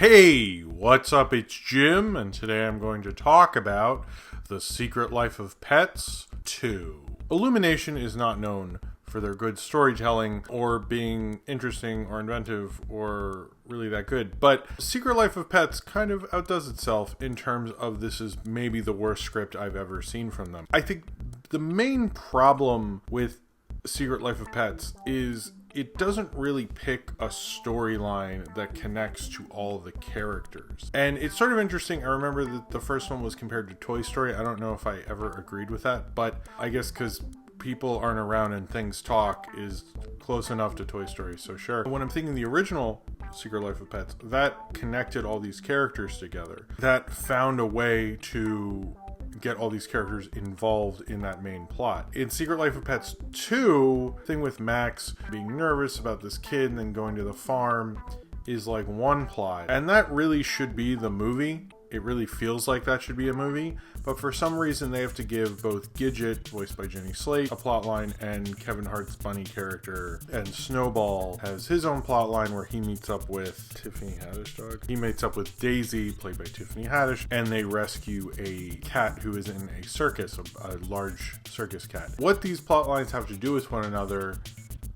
Hey, what's up? It's Jim, and today I'm going to talk about The Secret Life of Pets 2. Illumination is not known for their good storytelling or being interesting or inventive or really that good, but Secret Life of Pets kind of outdoes itself in terms of this is maybe the worst script I've ever seen from them. I think the main problem with Secret Life of Pets is it doesn't really pick a storyline that connects to all the characters. And it's sort of interesting. I remember that the first one was compared to Toy Story. I don't know if I ever agreed with that, but I guess because people aren't around and things talk is close enough to Toy Story, so sure. When I'm thinking the original Secret Life of Pets, that connected all these characters together. That found a way to get all these characters involved in that main plot. In Secret Life of Pets 2, thing with Max being nervous about this kid and then going to the farm is like one plot. And that really should be the movie. It really feels like that should be a movie, but for some reason they have to give both Gidget, voiced by Jenny Slate, a plotline, and Kevin Hart's bunny character, and Snowball has his own plotline where he meets up with Tiffany Haddish dog. He meets up with Daisy, played by Tiffany Haddish, and they rescue a cat who is in a circus, a large circus cat. What these plotlines have to do with one another,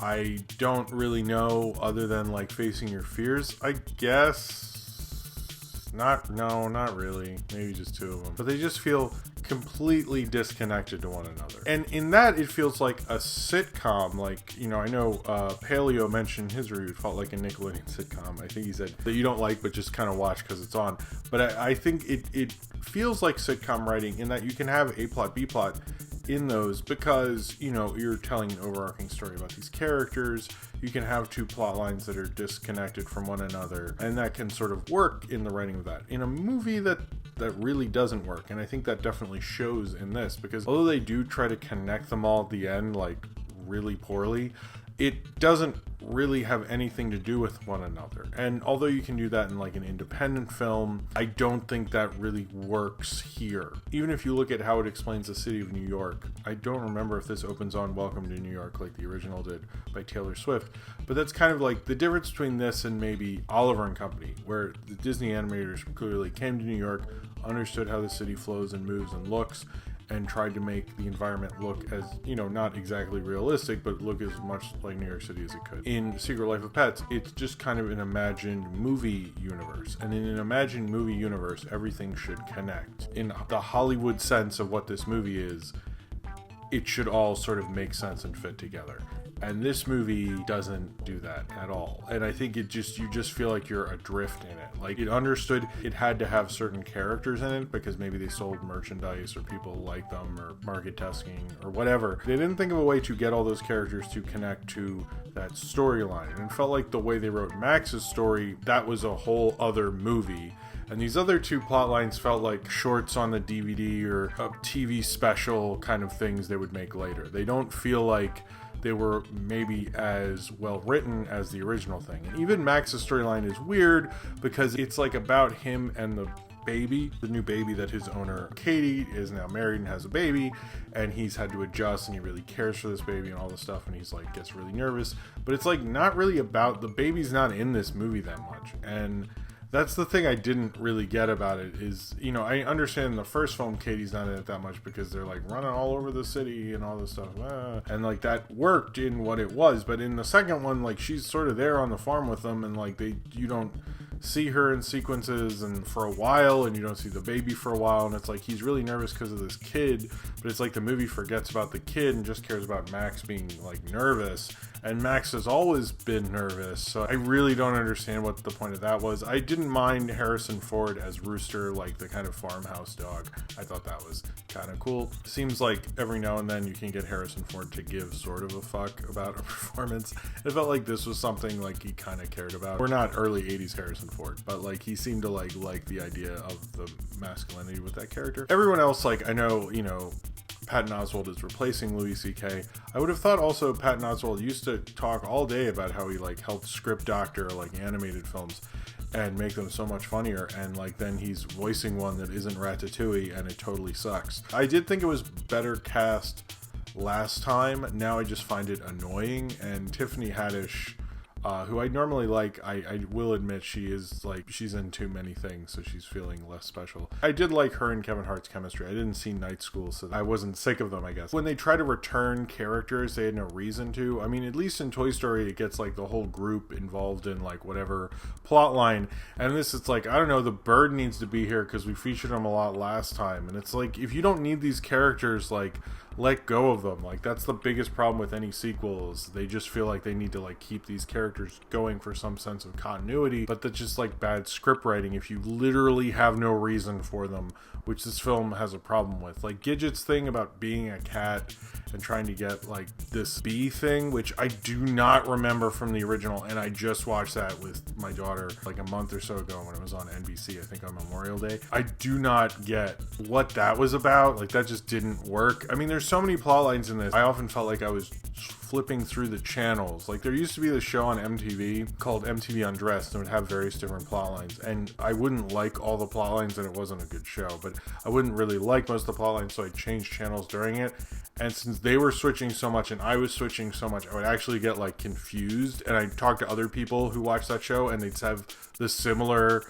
I don't really know, other than like facing your fears, I guess. Not really. Maybe just two of them. But they just feel completely disconnected to one another. And in that, it feels like a sitcom. Like, you know, I know Paleo mentioned his review. It felt like a Nickelodeon sitcom. I think he said that you don't like, but just kind of watch because it's on. But I think it feels like sitcom writing in that you can have A plot, B plot in those because, you know, you're telling an overarching story about these characters. You can have two plot lines that are disconnected from one another, and that can sort of work in the writing of that. In a movie that really doesn't work, and I think that definitely shows in this, because although they do try to connect them all at the end, like really poorly, it doesn't really have anything to do with one another. And although you can do that in like an independent film, I don't think that really works here. Even if you look at how it explains the city of New York, I don't remember if this opens on Welcome to New York like the original did by Taylor Swift, but that's kind of like the difference between this and maybe Oliver and Company, where the Disney animators clearly came to New York, understood how the city flows and moves and looks, and tried to make the environment look as, you know, not exactly realistic, but look as much like New York City as it could. In Secret Life of Pets, it's just kind of an imagined movie universe. And in an imagined movie universe, everything should connect. In the Hollywood sense of what this movie is, it should all sort of make sense and fit together. And this movie doesn't do that at all. And I think you just feel like you're adrift in it. Like, it understood it had to have certain characters in it because maybe they sold merchandise or people like them or market testing or whatever. They didn't think of a way to get all those characters to connect to that storyline. And it felt like the way they wrote Max's story, that was a whole other movie. And these other two plot lines felt like shorts on the DVD or a TV special kind of things they would make later. They don't feel like they were maybe as well written as the original thing. And even Max's storyline is weird because it's like about him and the baby, the new baby that his owner, Katie, is now married and has a baby, and he's had to adjust and he really cares for this baby and all this stuff, and he's like gets really nervous. But it's like not really about the baby's not in this movie that much. And that's the thing I didn't really get about it is, you know, I understand in the first film Katie's not in it that much because they're like running all over the city and all this stuff. And like that worked in what it was. But in the second one, like she's sort of there on the farm with them and like you don't see her in sequences and for a while, and you don't see the baby for a while, and it's like he's really nervous because of this kid, but it's like the movie forgets about the kid and just cares about Max being like nervous, and Max has always been nervous, so I really don't understand what the point of that was. I didn't mind Harrison Ford as Rooster, like the kind of farmhouse dog. I thought that was kind of cool. Seems like every now and then you can get Harrison Ford to give sort of a fuck about a performance. It felt like this was something like he kind of cared about. We're not early 80s Harrison Ford, but like he seemed to like the idea of the masculinity with that character. Everyone else, like I know, you know, Patton Oswalt is replacing Louis C.K. I would have thought also Patton Oswalt used to talk all day about how he like helped script doctor like animated films and make them so much funnier, and like then he's voicing one that isn't Ratatouille and it totally sucks. I did think it was better cast last time. Now I just find it annoying, and Tiffany Haddish who I normally like. I will admit she's in too many things, so she's feeling less special. I did like her and Kevin Hart's chemistry. I didn't see Night School, so I wasn't sick of them, I guess. When they try to return characters, they had no reason to. I mean, at least in Toy Story, it gets like the whole group involved in like whatever plot line. And this, it's like, I don't know, the bird needs to be here because we featured him a lot last time. And it's like, if you don't need these characters, like, let go of them. Like, that's the biggest problem with any sequels. They just feel like they need to like keep these characters going for some sense of continuity, but that's just like bad script writing if you literally have no reason for them, which this film has a problem with. Like Gidget's thing about being a cat and trying to get like this bee thing, which I do not remember from the original, and I just watched that with my daughter like a month or so ago when it was on NBC, I think on Memorial Day. I do not get what that was about. Like, that just didn't work. I mean, there's so many plot lines in this. I often felt like I was flipping through the channels. Like, there used to be this show on MTV called MTV Undressed, and it would have various different plot lines, and I wouldn't like all the plot lines, and it wasn't a good show, but I wouldn't really like most of the plot lines, so I changed channels during it. And since they were switching so much and I was switching so much, I would actually get like confused. And I'd talk to other people who watched that show and they'd have the similar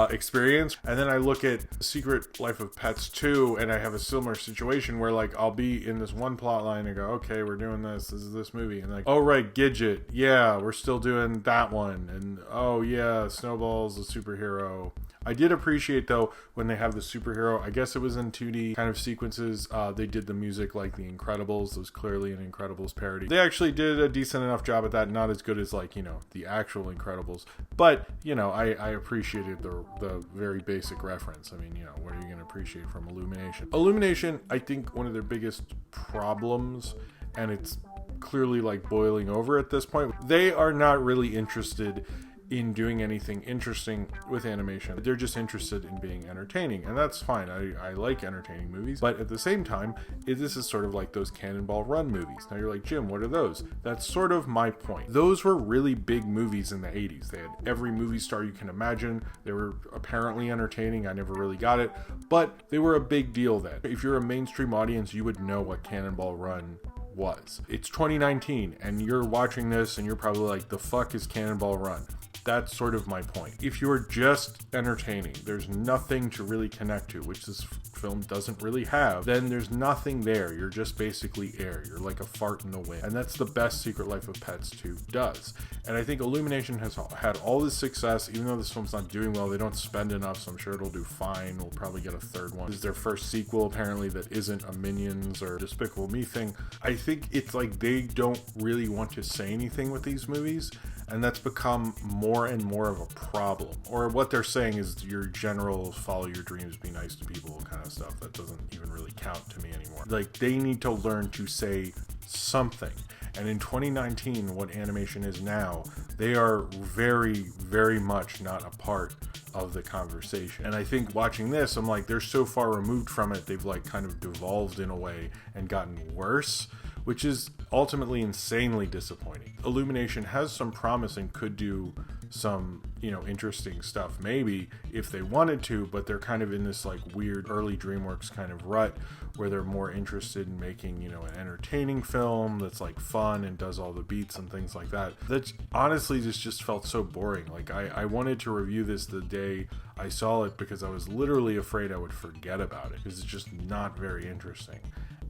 experience. And then I look at Secret Life of Pets 2 and I have a similar situation where like I'll be in this one plot line and go, okay, we're doing this. This is this movie. And like, oh right, Gidget. Yeah, we're still doing that one. And oh yeah, Snowball's a superhero. I did appreciate, though, when they have the superhero, I guess it was in 2D kind of sequences, they did the music like The Incredibles. It was clearly an Incredibles parody. They actually did a decent enough job at that, not as good as, like, you know, the actual Incredibles. But, you know, I appreciated the very basic reference. I mean, you know, what are you going to appreciate from Illumination? Illumination, I think one of their biggest problems, and it's clearly, like, boiling over at this point, they are not really interested in doing anything interesting with animation. They're just interested in being entertaining, and that's fine. I like entertaining movies, but at the same time, this is sort of like those Cannonball Run movies. Now you're like, Jim, what are those? That's sort of my point. Those were really big movies in the 80s. They had every movie star you can imagine. They were apparently entertaining. I never really got it, but they were a big deal then. If you're a mainstream audience, you would know what Cannonball Run was. It's 2019, and you're watching this, and you're probably like, the fuck is Cannonball Run? That's sort of my point. If you're just entertaining, there's nothing to really connect to, which this film doesn't really have, then there's nothing there. You're just basically air. You're like a fart in the wind. And that's the best Secret Life of Pets 2 does. And I think Illumination has had all this success, even though this film's not doing well. They don't spend enough, so I'm sure it'll do fine. We'll probably get a third one. This is their first sequel, apparently, that isn't a Minions or Despicable Me thing. I think it's like they don't really want to say anything with these movies, and that's become more and more of a problem. Or what they're saying is your general follow your dreams, be nice to people kind of stuff. That doesn't even really count to me anymore. Like, they need to learn to say something. And in 2019, what animation is now, they are very, very much not a part of the conversation. And I think watching this, I'm like, they're so far removed from it, they've like kind of devolved in a way and gotten worse, which is ultimately insanely disappointing. Illumination has some promise and could do some, you know, interesting stuff maybe if they wanted to, but they're kind of in this like weird early DreamWorks kind of rut where they're more interested in making, you know, an entertaining film that's like fun and does all the beats and things like that. That's honestly just felt so boring. Like I wanted to review this the day I saw it because I was literally afraid I would forget about it because it's just not very interesting.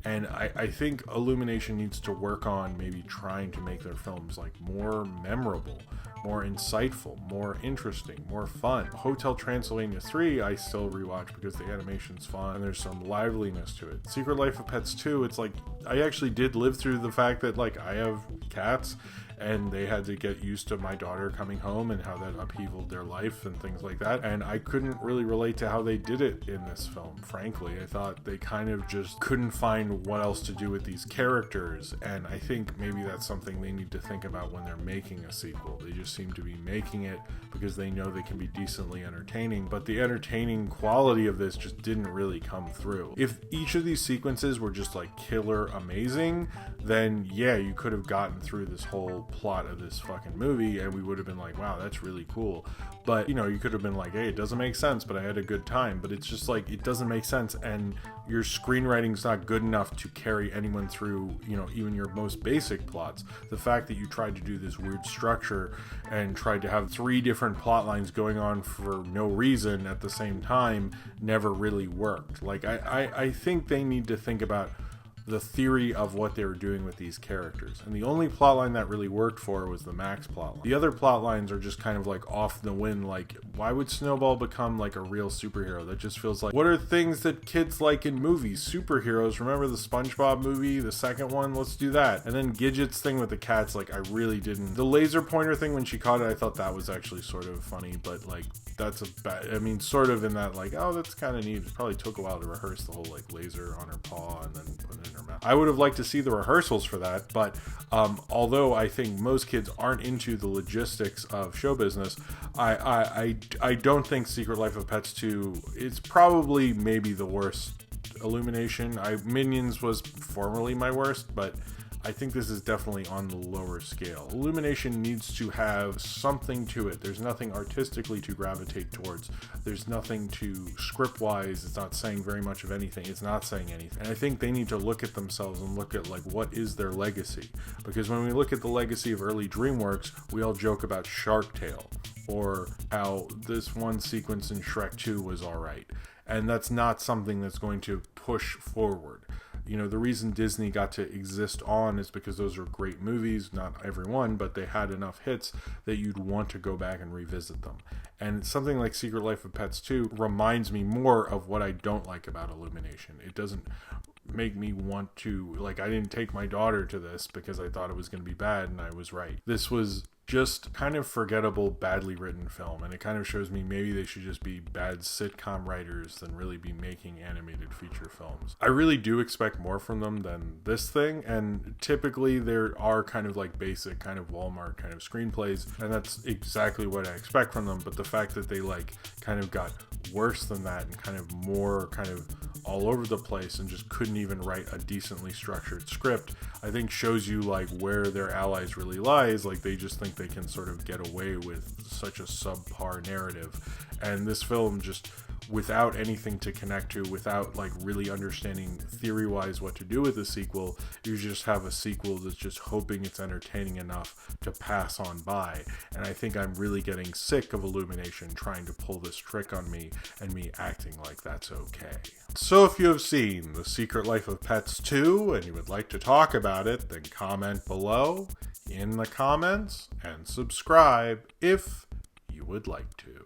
And I think Illumination needs to work on maybe trying to make their films like more memorable, more insightful, more interesting, more fun. Hotel Transylvania 3 I still rewatch because the animation's fun and there's some liveliness to it. Secret Life of Pets 2, it's like I actually did live through the fact that like I have cats and they had to get used to my daughter coming home and how that upheavaled their life and things like that. And I couldn't really relate to how they did it in this film, frankly. I thought they kind of just couldn't find what else to do with these characters. And I think maybe that's something they need to think about when they're making a sequel. They just seem to be making it because they know they can be decently entertaining, but the entertaining quality of this just didn't really come through. If each of these sequences were just like killer amazing, then yeah, you could have gotten through this whole plot of this fucking movie, and we would have been like, wow, that's really cool. But, you know, you could have been like, hey, it doesn't make sense, but I had a good time. But it's just like, it doesn't make sense, and your screenwriting's not good enough to carry anyone through, you know, even your most basic plots. The fact that you tried to do this weird structure and tried to have 3 different plot lines going on for no reason at the same time never really worked. Like, I think they need to think about the theory of what they were doing with these characters. And the only plotline that really worked for was the Max plotline. The other plotlines are just kind of like off the wind. Like, why would Snowball become like a real superhero? That just feels like, what are things that kids like in movies? Superheroes. Remember the SpongeBob movie, the second one? Let's do that. And then Gidget's thing with the cats, like, I really didn't. The laser pointer thing, when she caught it, I thought that was actually sort of funny, but like, that's a bad, I mean, sort of in that, like, oh, that's kind of neat. It probably took a while to rehearse the whole like laser on her paw and then put it in her mouth. I would have liked to see the rehearsals for that, but although I think most kids aren't into the logistics of show business, I don't think Secret Life of Pets 2, it's probably maybe the worst Illumination. Minions was formerly my worst, but I think this is definitely on the lower scale. Illumination needs to have something to it. There's nothing artistically to gravitate towards. There's nothing to script-wise. It's not saying very much of anything. It's not saying anything. And I think they need to look at themselves and look at, like, what is their legacy? Because when we look at the legacy of early DreamWorks, we all joke about Shark Tale, or how this one sequence in Shrek 2 was alright. And that's not something that's going to push forward. You know, the reason Disney got to exist on is because those are great movies, not every one, but they had enough hits that you'd want to go back and revisit them. And something like Secret Life of Pets 2 reminds me more of what I don't like about Illumination. It doesn't make me want to, like, I didn't take my daughter to this because I thought it was going to be bad, and I was right. This was just kind of forgettable, badly written film, and it kind of shows me maybe they should just be bad sitcom writers than really be making animated feature films. I really do expect more from them than this thing, and typically there are kind of like basic kind of Walmart kind of screenplays, and that's exactly what I expect from them. But the fact that they like kind of got worse than that and kind of more kind of all over the place and just couldn't even write a decently structured script, I think shows you like where their allies really lies. Like, they just think they can sort of get away with such a subpar narrative, and this film just, without anything to connect to, without like really understanding theory-wise what to do with the sequel, you just have a sequel that's just hoping it's entertaining enough to pass on by. And I think I'm really getting sick of Illumination trying to pull this trick on me and me acting like that's okay. So if you have seen The Secret Life of Pets 2 and you would like to talk about it, then comment below in the comments and subscribe if you would like to.